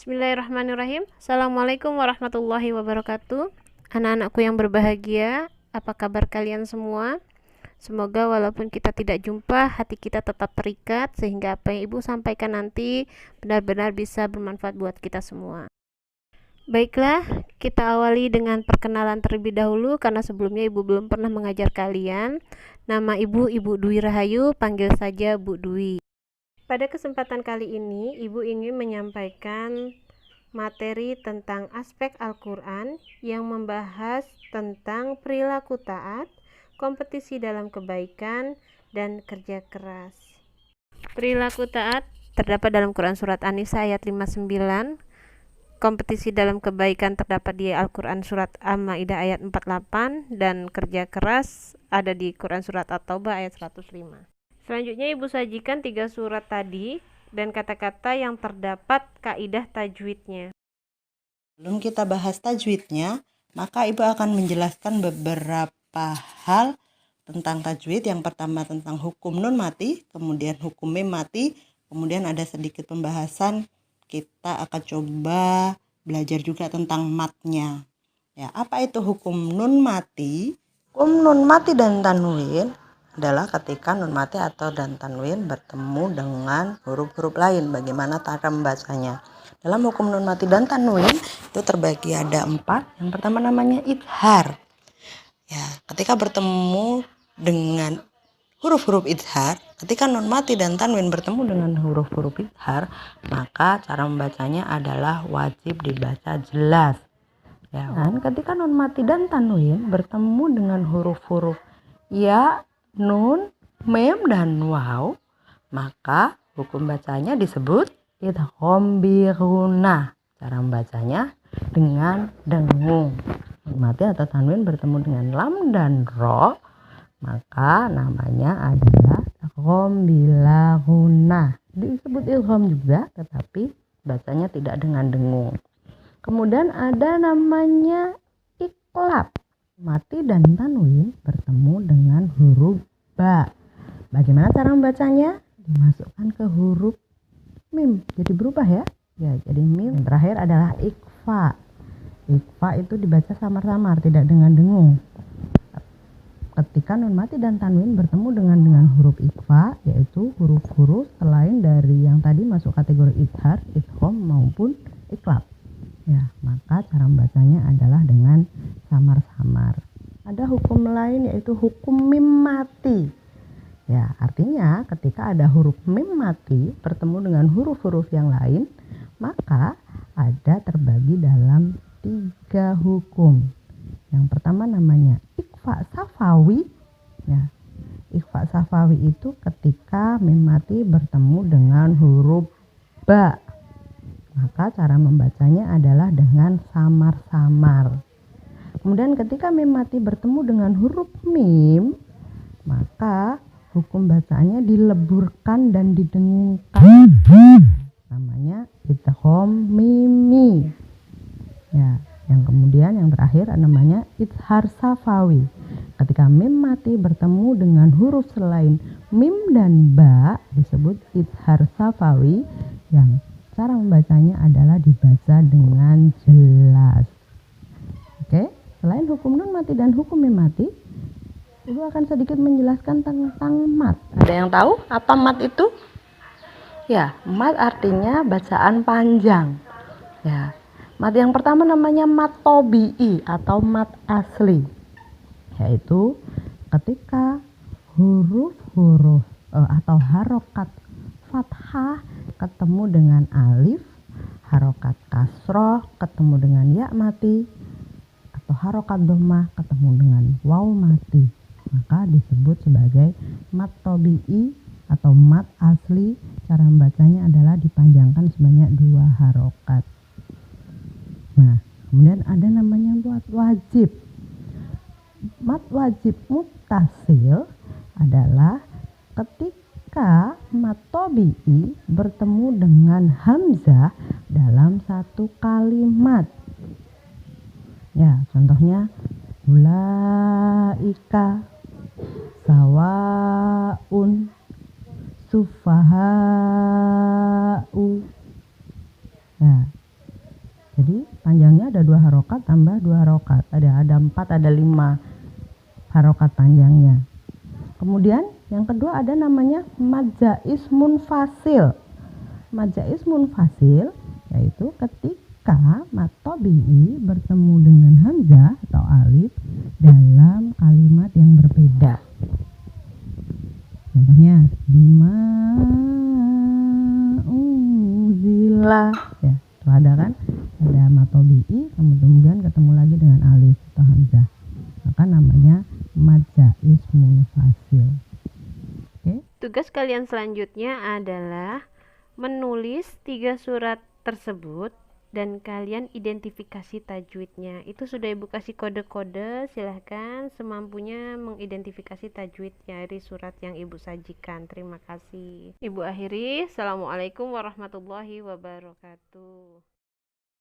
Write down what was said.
Bismillahirrahmanirrahim. Assalamualaikum warahmatullahi wabarakatuh. Anak-anakku yang berbahagia, apa kabar kalian semua? Semoga walaupun kita tidak jumpa, hati kita tetap terikat sehingga apa yang Ibu sampaikan nanti benar-benar bisa bermanfaat buat kita semua. Baiklah, kita awali dengan perkenalan terlebih dahulu karena sebelumnya Ibu belum pernah mengajar kalian. Nama Ibu Dwi Rahayu, panggil saja Bu Dwi. Pada kesempatan kali ini, Ibu ingin menyampaikan materi tentang aspek Al-Quran yang membahas tentang perilaku taat, kompetisi dalam kebaikan, dan kerja keras. Perilaku taat terdapat dalam Quran Surat An-Nisa ayat 59, kompetisi dalam kebaikan terdapat di Al-Quran Surat Al-Ma'idah ayat 48, dan kerja keras ada di Quran Surat At-Taubah ayat 105. Selanjutnya Ibu sajikan 3 surat tadi dan kata-kata yang terdapat kaidah tajwidnya. Sebelum kita bahas tajwidnya, maka Ibu akan menjelaskan beberapa hal tentang tajwid. Yang pertama tentang hukum nun mati, kemudian hukum mim mati, kemudian ada sedikit pembahasan. Kita akan coba belajar juga tentang matnya. Ya, apa itu hukum nun mati? Hukum nun mati dan tanwin adalah ketika nun mati atau dan tanwin bertemu dengan huruf-huruf lain. Bagaimana cara membacanya? Dalam hukum nun mati dan tanwin itu terbagi ada 4. Yang pertama namanya idhar. Ya, ketika bertemu dengan huruf-huruf idhar, ketika nun mati dan tanwin bertemu dengan huruf-huruf idhar, maka cara membacanya adalah wajib dibaca jelas. Ya, dan ketika nun mati dan tanwin bertemu dengan huruf-huruf ya, nun, mem, dan waw, maka hukum bacanya disebut idgham biruna. Cara membacanya dengan dengung. Nun mati atau tanwin bertemu dengan lam dan ro, maka namanya adalah idgham bilaguna. Disebut idgham juga, tetapi bacanya tidak dengan dengung. Kemudian ada namanya iklab. Mati dan tanwin bertemu dengan huruf ba. Bagaimana cara membacanya? Dimasukkan ke huruf mim. Jadi berubah ya. Ya, jadi mim. Yang terakhir adalah ikfa. Ikfa itu dibaca samar-samar, tidak dengan dengung. Ketika nun mati dan tanwin bertemu dengan huruf ikfa, yaitu huruf-huruf selain dari yang tadi masuk kategori idhar, idgham maupun iklab. Ya, maka cara membacanya adalah dengan samar-samar. Ada hukum lain yaitu hukum mim mati. Ya, artinya ketika ada huruf mim mati bertemu dengan huruf-huruf yang lain, maka ada terbagi dalam 3 hukum. Yang pertama namanya ikhfa safawi. Ya, ikhfa safawi itu ketika mim mati bertemu dengan huruf ba. Maka cara membacanya adalah dengan samar-samar. Kemudian ketika mim mati bertemu dengan huruf mim, maka hukum bacaannya dileburkan dan didengungkan. Namanya idgham mimi. Ya, yang terakhir namanya idhar safawi. Ketika mim mati bertemu dengan huruf selain mim dan ba disebut idhar safawi, yang cara membacanya adalah dibaca dengan jelas. Oke, selain hukum nun mati dan hukum mim mati, Ibu akan sedikit menjelaskan tentang mat. Ada yang tahu apa mat itu? Ya, mat artinya bacaan panjang. Ya, mat yang pertama namanya mat tobi'i atau mat asli, yaitu ketika huruf-huruf atau harokat fathah ketemu dengan alif, harokat kasroh ketemu dengan ya mati, atau harokat dhammah ketemu dengan waw mati, maka disebut sebagai mat tobi'i atau mat asli. Cara membacanya adalah dipanjangkan sebanyak 2 harokat. Nah, kemudian ada namanya mat wajib. Mat wajib muttasil adalah ketika mat tobi'i bertemu dengan hamzah dalam satu kalimat. Ya, contohnya ulaika sawaun sufaha'u. Ya, Jadi panjangnya ada 2 harokat tambah 2 harokat. Ada 4, ada 5 harokat panjangnya. Kemudian yang kedua ada namanya majais munfasil. Majais munfasil yaitu ketika mat tabi'i bertemu dengan hamzah atau alif dalam kalimat yang berbeda. Contohnya bima unzila, ya itu ada kan, ada mat tabi'i kemudian ketemu lagi dengan alif atau hamzah, maka namanya majais munfasil. Oke. Tugas kalian selanjutnya adalah menulis 3 surat tersebut dan kalian identifikasi tajwidnya. Itu sudah Ibu kasih kode-kode, silahkan semampunya mengidentifikasi tajwid dari surat yang Ibu sajikan. Terima kasih. Ibu akhiri, Assalamualaikum warahmatullahi wabarakatuh.